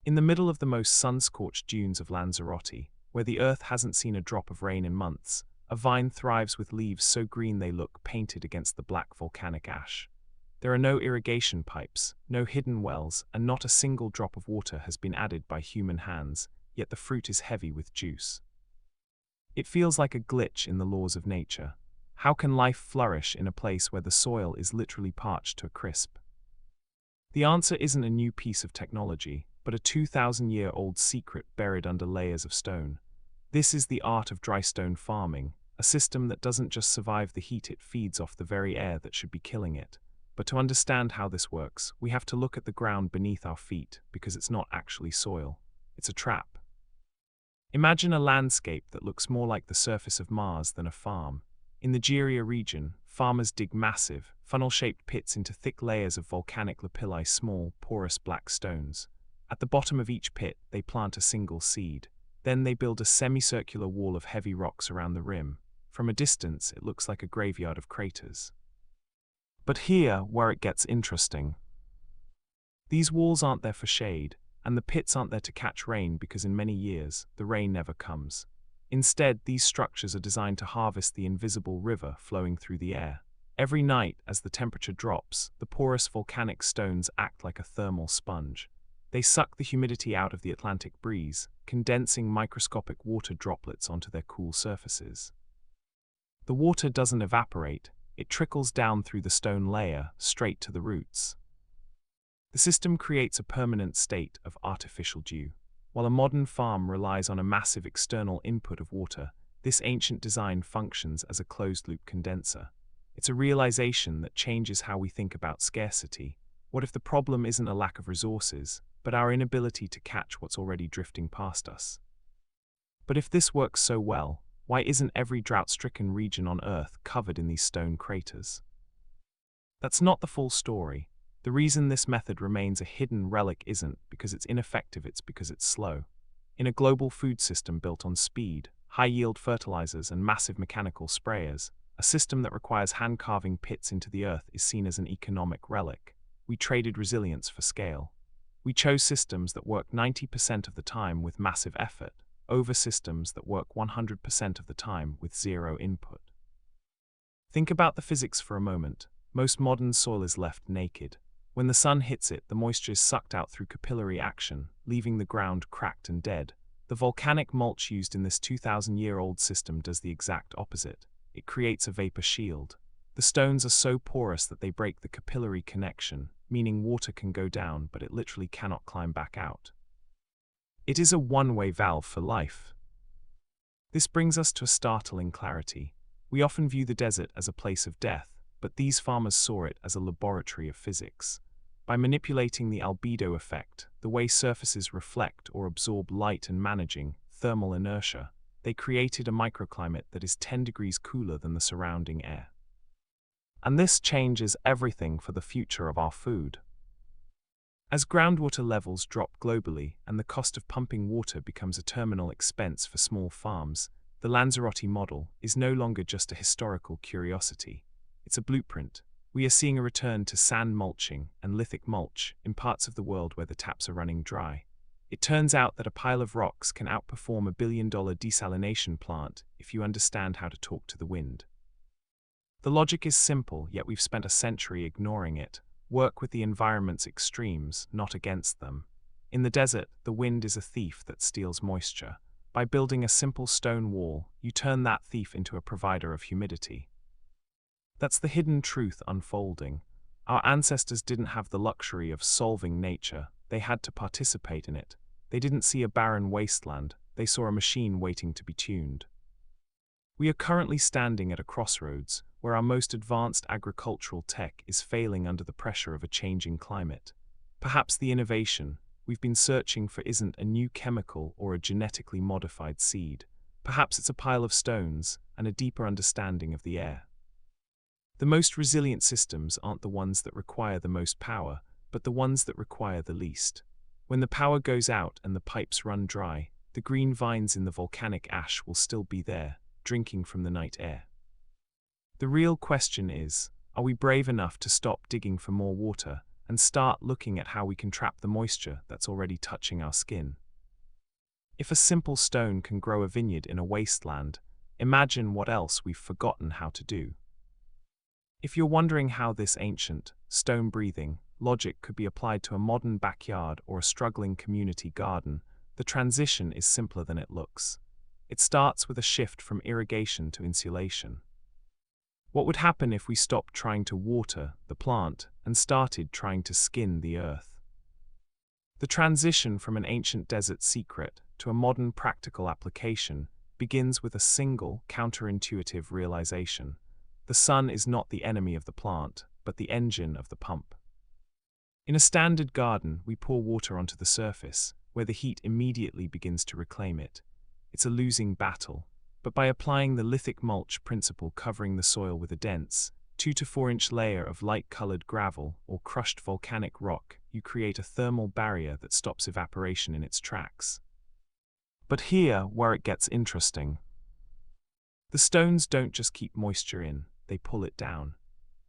In the middle of the most sun-scorched dunes of Lanzarote, where the earth hasn't seen a drop of rain in months, a vine thrives with leaves so green they look painted against the black volcanic ash. There are no irrigation pipes, no hidden wells, and not a single drop of water has been added by human hands, yet the fruit is heavy with juice. It feels like a glitch in the laws of nature. How can life flourish in a place where the soil is literally parched to a crisp? The answer isn't a new piece of technology, but a 2,000-year-old secret buried under layers of stone. This is the art of dry stone farming, a system that doesn't just survive the heat it feeds off the very air that should be killing it. But to understand how this works, we have to look at the ground beneath our feet, because it's not actually soil. It's a trap. Imagine a landscape that looks more like the surface of Mars than a farm. In the Jiria region, farmers dig massive, funnel-shaped pits into thick layers of volcanic lapilli, small, porous black stones. At the bottom of each pit, they plant a single seed. Then they build a semicircular wall of heavy rocks around the rim. From a distance, it looks like a graveyard of craters. But here, where it gets interesting. These walls aren't there for shade, and the pits aren't there to catch rain because in many years, the rain never comes. Instead, these structures are designed to harvest the invisible river flowing through the air. Every night, as the temperature drops, the porous volcanic stones act like a thermal sponge. They suck the humidity out of the Atlantic breeze, condensing microscopic water droplets onto their cool surfaces. The water doesn't evaporate, it trickles down through the stone layer, straight to the roots. The system creates a permanent state of artificial dew. While a modern farm relies on a massive external input of water, this ancient design functions as a closed-loop condenser. It's a realization that changes how we think about scarcity. What if the problem isn't a lack of resources, but our inability to catch what's already drifting past us? But if this works so well, why isn't every drought-stricken region on Earth covered in these stone craters? That's not the full story. The reason this method remains a hidden relic isn't because it's ineffective, it's because it's slow. In a global food system built on speed, high-yield fertilizers and massive mechanical sprayers, a system that requires hand-carving pits into the earth is seen as an economic relic. We traded resilience for scale. We chose systems that work 90% of the time with massive effort, over systems that work 100% of the time with zero input. Think about the physics for a moment. Most modern soil is left naked. When the sun hits it, the moisture is sucked out through capillary action, leaving the ground cracked and dead. The volcanic mulch used in this 2,000-year-old system does the exact opposite. It creates a vapor shield. The stones are so porous that they break the capillary connection, meaning water can go down, but it literally cannot climb back out. It is a one-way valve for life. This brings us to a startling clarity. We often view the desert as a place of death, but these farmers saw it as a laboratory of physics. By manipulating the albedo effect, the way surfaces reflect or absorb light, and managing thermal inertia, they created a microclimate that is 10 degrees cooler than the surrounding air. And this changes everything for the future of our food. As groundwater levels drop globally and the cost of pumping water becomes a terminal expense for small farms, the Lanzarote model is no longer just a historical curiosity. It's a blueprint. We are seeing a return to sand mulching and lithic mulch in parts of the world where the taps are running dry. It turns out that a pile of rocks can outperform $1 billion desalination plant if you understand how to talk to the wind. The logic is simple, yet we've spent a century ignoring it. Work with the environment's extremes, not against them. In the desert, the wind is a thief that steals moisture. By building a simple stone wall, you turn that thief into a provider of humidity. That's the hidden truth unfolding. Our ancestors didn't have the luxury of solving nature, they had to participate in it. They didn't see a barren wasteland, they saw a machine waiting to be tuned. We are currently standing at a crossroads, where our most advanced agricultural tech is failing under the pressure of a changing climate. Perhaps the innovation we've been searching for isn't a new chemical or a genetically modified seed. Perhaps it's a pile of stones and a deeper understanding of the air. The most resilient systems aren't the ones that require the most power, but the ones that require the least. When the power goes out and the pipes run dry, the green vines in the volcanic ash will still be there, drinking from the night air. The real question is, are we brave enough to stop digging for more water and start looking at how we can trap the moisture that's already touching our skin. If a simple stone can grow a vineyard in a wasteland, imagine what else we've forgotten how to do. If you're wondering how this ancient, stone-breathing logic could be applied to a modern backyard or a struggling community garden, the transition is simpler than it looks. It starts with a shift from irrigation to insulation. What would happen if we stopped trying to water the plant and started trying to skin the earth? The transition from an ancient desert secret to a modern practical application begins with a single, counterintuitive realization. The sun is not the enemy of the plant, but the engine of the pump. In a standard garden, we pour water onto the surface, where the heat immediately begins to reclaim it. It's a losing battle, but by applying the lithic mulch principle covering the soil with a dense, 2 to 4 inch layer of light-colored gravel or crushed volcanic rock, you create a thermal barrier that stops evaporation in its tracks. But here, where it gets interesting. The stones don't just keep moisture in, they pull it down.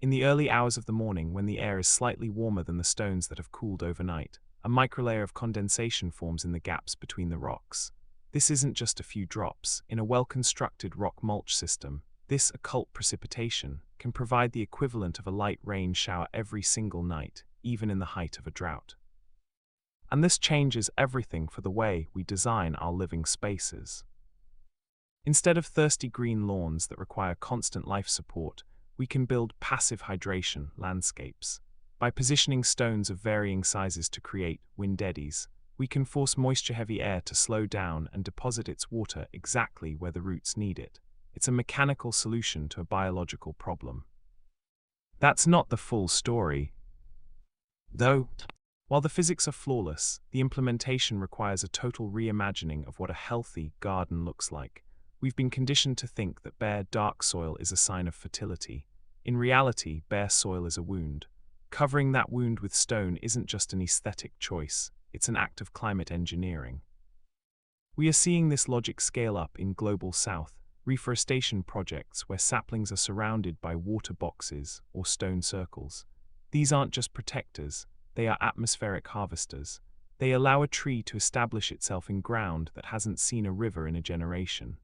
In the early hours of the morning, when the air is slightly warmer than the stones that have cooled overnight, a microlayer of condensation forms in the gaps between the rocks. This isn't just a few drops. In a well-constructed rock mulch system, this occult precipitation can provide the equivalent of a light rain shower every single night, even in the height of a drought. And this changes everything for the way we design our living spaces. Instead of thirsty green lawns that require constant life support, we can build passive hydration landscapes. By positioning stones of varying sizes to create wind eddies, we can force moisture-heavy air to slow down and deposit its water exactly where the roots need it. It's a mechanical solution to a biological problem. That's not the full story, though. While the physics are flawless, the implementation requires a total reimagining of what a healthy garden looks like. We've been conditioned to think that bare, dark soil is a sign of fertility. In reality, bare soil is a wound. Covering that wound with stone isn't just an aesthetic choice, it's an act of climate engineering. We are seeing this logic scale up in Global South, reforestation projects where saplings are surrounded by water boxes or stone circles. These aren't just protectors, they are atmospheric harvesters. They allow a tree to establish itself in ground that hasn't seen a river in a generation.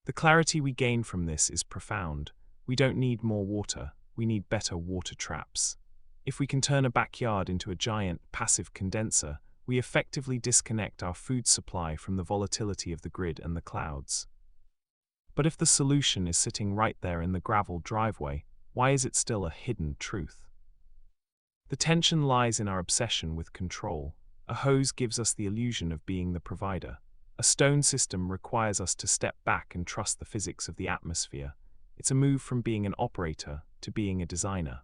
The clarity we gain from this is profound. We don't need more water, we need better water traps. If we can turn a backyard into a giant, passive condenser, we effectively disconnect our food supply from the volatility of the grid and the clouds. But if the solution is sitting right there in the gravel driveway, why is it still a hidden truth? The tension lies in our obsession with control. A hose gives us the illusion of being the provider. A stone system requires us to step back and trust the physics of the atmosphere. It's a move from being an operator to being a designer.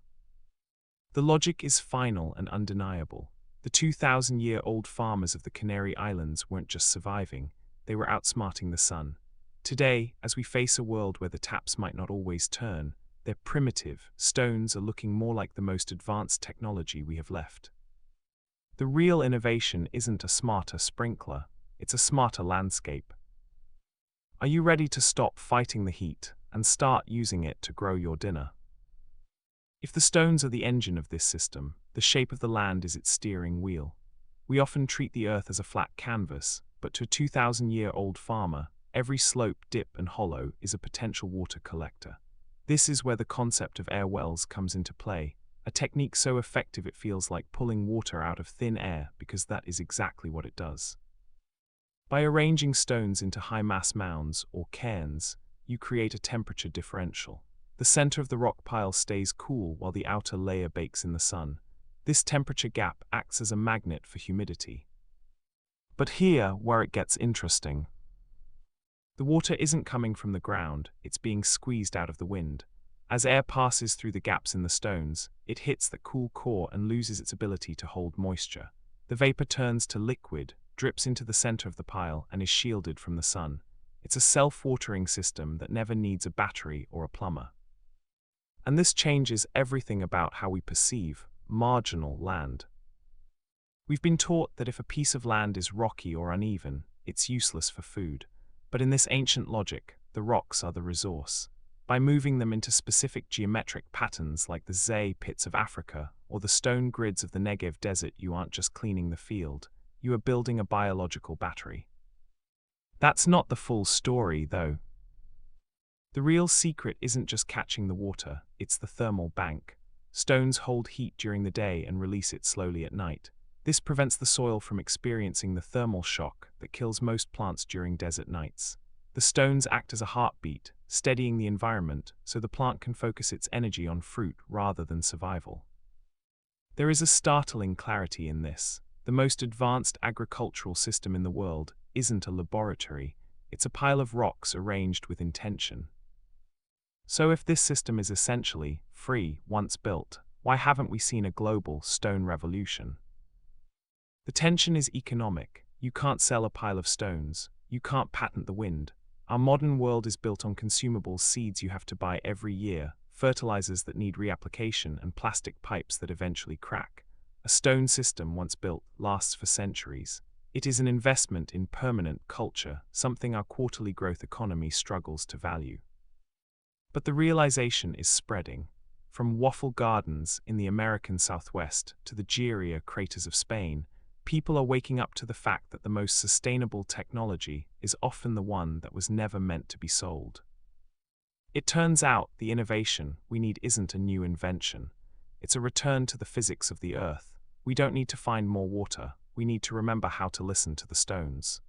The logic is final and undeniable. The 2,000-year-old farmers of the Canary Islands weren't just surviving, they were outsmarting the sun. Today, as we face a world where the taps might not always turn, their primitive stones are looking more like the most advanced technology we have left. The real innovation isn't a smarter sprinkler, it's a smarter landscape. Are you ready to stop fighting the heat and start using it to grow your dinner? If the stones are the engine of this system, the shape of the land is its steering wheel. We often treat the earth as a flat canvas, but to a 2,000-year-old farmer, every slope, dip, and hollow is a potential water collector. This is where the concept of air wells comes into play, a technique so effective it feels like pulling water out of thin air because that is exactly what it does. By arranging stones into high-mass mounds, or cairns, you create a temperature differential. The center of the rock pile stays cool while the outer layer bakes in the sun. This temperature gap acts as a magnet for humidity. But here, where it gets interesting. The water isn't coming from the ground, it's being squeezed out of the wind. As air passes through the gaps in the stones, it hits the cool core and loses its ability to hold moisture. The vapor turns to liquid, drips into the center of the pile, and is shielded from the sun. It's a self-watering system that never needs a battery or a plumber. And this changes everything about how we perceive marginal land. We've been taught that if a piece of land is rocky or uneven, it's useless for food. But in this ancient logic, the rocks are the resource. by moving them into specific geometric patterns like the zay pits of Africa or the stone grids of the Negev desert. You aren't just cleaning the field, you are building a biological battery. That's not the full story, though. The real secret isn't just catching the water, it's the thermal bank. Stones hold heat during the day and release it slowly at night. This prevents the soil from experiencing the thermal shock that kills most plants during desert nights. The stones act as a heartbeat, steadying the environment so the plant can focus its energy on fruit rather than survival. There is a startling clarity in this. The most advanced agricultural system in the world isn't a laboratory, it's a pile of rocks arranged with intention. So if this system is essentially free once built, why haven't we seen a global stone revolution? The tension is economic. You can't sell a pile of stones. You can't patent the wind. Our modern world is built on consumables, seeds you have to buy every year, fertilizers that need reapplication, and plastic pipes that eventually crack. A stone system, once built, lasts for centuries. It is an investment in permanent culture, something our quarterly growth economy struggles to value. But the realization is spreading. From waffle gardens in the American Southwest to the Giria craters of Spain, people are waking up to the fact that the most sustainable technology is often the one that was never meant to be sold. It turns out the innovation we need isn't a new invention. It's a return to the physics of the earth. We don't need to find more water. We need to remember how to listen to the stones.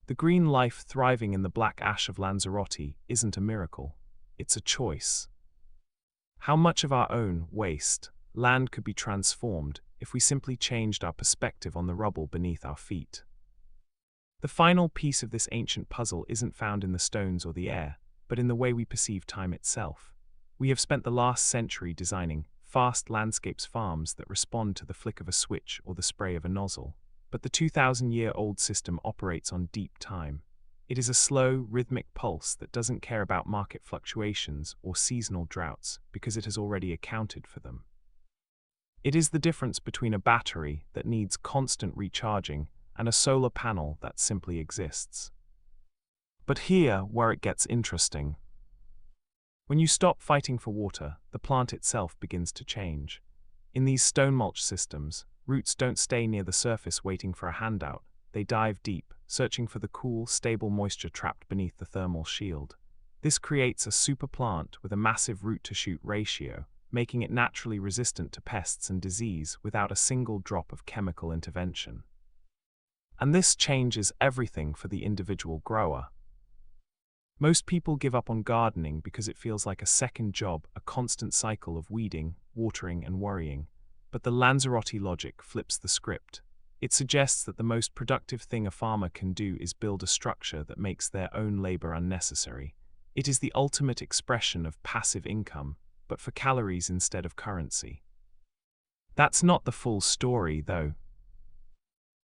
The green life thriving in the black ash of Lanzarote isn't a miracle. It's a choice. How much of our own waste land could be transformed if we simply changed our perspective on the rubble beneath our feet? The final piece of this ancient puzzle isn't found in the stones or the air, but in the way we perceive time itself. We have spent the last century designing fast landscapes farms that respond to the flick of a switch or the spray of a nozzle, but the 2,000-year-old system operates on deep time. It is a slow, rhythmic pulse that doesn't care about market fluctuations or seasonal droughts because it has already accounted for them. It is the difference between a battery that needs constant recharging and a solar panel that simply exists. But here where it gets interesting. When you stop fighting for water, the plant itself begins to change. In these stone mulch systems, roots don't stay near the surface waiting for a handout. They dive deep, searching for the cool, stable moisture trapped beneath the thermal shield. This creates a super plant with a massive root-to-shoot ratio, making it naturally resistant to pests and disease without a single drop of chemical intervention. And this changes everything for the individual grower. Most people give up on gardening because it feels like a second job, a constant cycle of weeding, watering, and worrying. But the Lanzarote logic flips the script. It suggests that the most productive thing a farmer can do is build a structure that makes their own labor unnecessary. It is the ultimate expression of passive income, but for calories instead of currency. That's not the full story, though.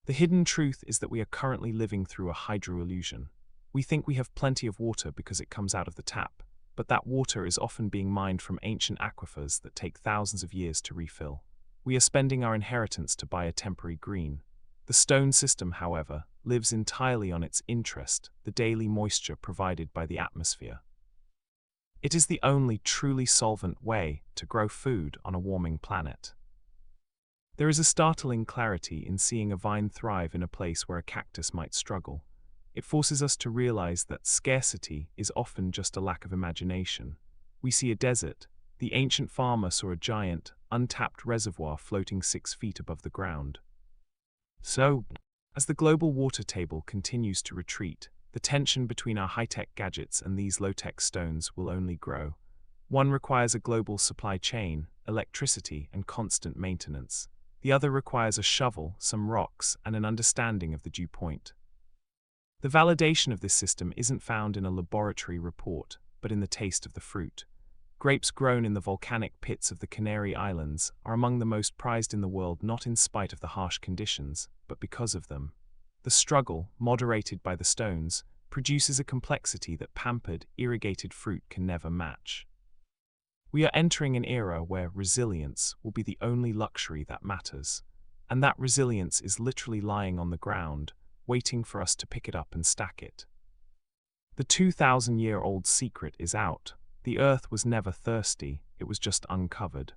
The hidden truth is that we are currently living through a hydro-illusion. We think we have plenty of water because it comes out of the tap, but that water is often being mined from ancient aquifers that take thousands of years to refill. We are spending our inheritance to buy a temporary green. The stone system, however, lives entirely on its interest, the daily moisture provided by the atmosphere. It is the only truly solvent way to grow food on a warming planet. There is a startling clarity in seeing a vine thrive in a place where a cactus might struggle. It forces us to realize that scarcity is often just a lack of imagination. We see a desert. The ancient farmer saw a giant, untapped reservoir floating 6 feet above the ground. So, as the global water table continues to retreat, the tension between our high-tech gadgets and these low-tech stones will only grow. One requires a global supply chain, electricity, and constant maintenance. The other requires a shovel, some rocks, and an understanding of the dew point. The validation of this system isn't found in a laboratory report, but in the taste of the fruit. Grapes grown in the volcanic pits of the Canary Islands are among the most prized in the world, not in spite of the harsh conditions, but because of them. The struggle, moderated by the stones, produces a complexity that pampered, irrigated fruit can never match. We are entering an era where resilience will be the only luxury that matters, and that resilience is literally lying on the ground, waiting for us to pick it up and stack it. The 2,000-year-old secret is out. The earth was never thirsty, it was just uncovered.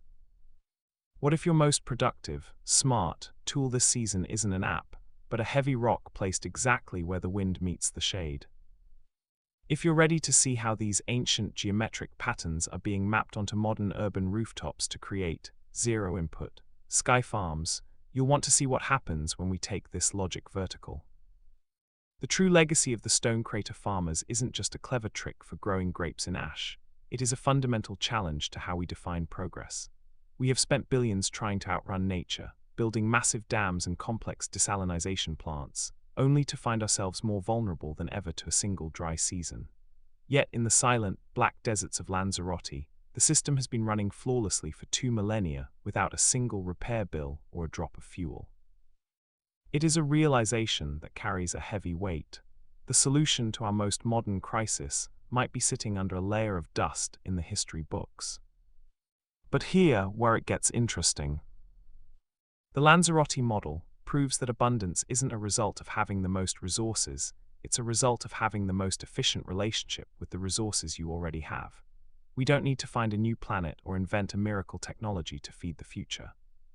What if your most productive, smart tool this season isn't an app, but a heavy rock placed exactly where the wind meets the shade? If you're ready to see how these ancient geometric patterns are being mapped onto modern urban rooftops to create zero-input sky farms, you'll want to see what happens when we take this logic vertical. The true legacy of the stone crater farmers isn't just a clever trick for growing grapes in ash. It is a fundamental challenge to how we define progress. We have spent billions trying to outrun nature, building massive dams and complex desalination plants, only to find ourselves more vulnerable than ever to a single dry season. Yet in the silent, black deserts of Lanzarote, the system has been running flawlessly for 2 millennia without a single repair bill or a drop of fuel. It is a realization that carries a heavy weight. The solution to our most modern crisis might be sitting under a layer of dust in the history books. But here, where it gets interesting. The Lanzarote model proves that abundance isn't a result of having the most resources, it's a result of having the most efficient relationship with the resources you already have. We don't need to find a new planet or invent a miracle technology to feed the future.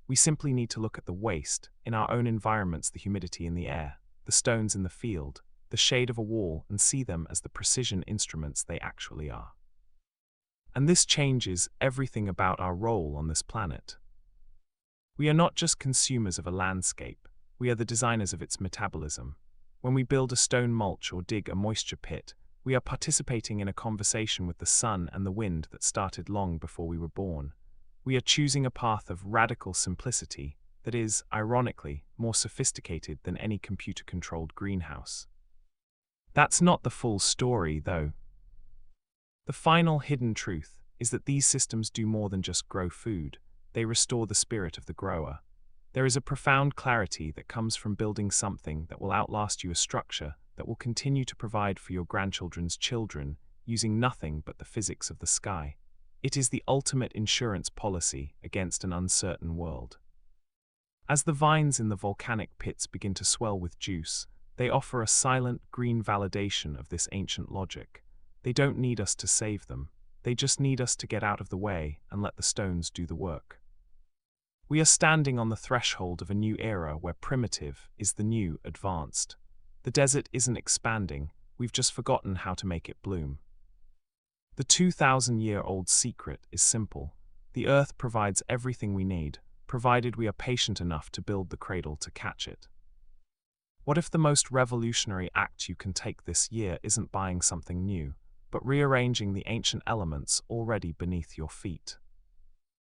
We simply need to look at the waste in our own environments, the humidity in the air, the stones in the field, the shade of a wall, and see them as the precision instruments they actually are. And this changes everything about our role on this planet. We are not just consumers of a landscape, we are the designers of its metabolism. When we build a stone mulch or dig a moisture pit, we are participating in a conversation with the sun and the wind that started long before we were born. We are choosing a path of radical simplicity that is, ironically, more sophisticated than any computer-controlled greenhouse. That's not the full story, though. The final hidden truth is that these systems do more than just grow food, they restore the spirit of the grower. There is a profound clarity that comes from building something that will outlast you, a structure that will continue to provide for your grandchildren's children, using nothing but the physics of the sky. It is the ultimate insurance policy against an uncertain world. As the vines in the volcanic pits begin to swell with juice, they offer a silent green validation of this ancient logic. They don't need us to save them, they just need us to get out of the way and let the stones do the work. We are standing on the threshold of a new era where primitive is the new advanced. The desert isn't expanding, we've just forgotten how to make it bloom. The 2,000-year-old secret is simple. The earth provides everything we need, provided we are patient enough to build the cradle to catch it. What if the most revolutionary act you can take this year isn't buying something new, but rearranging the ancient elements already beneath your feet?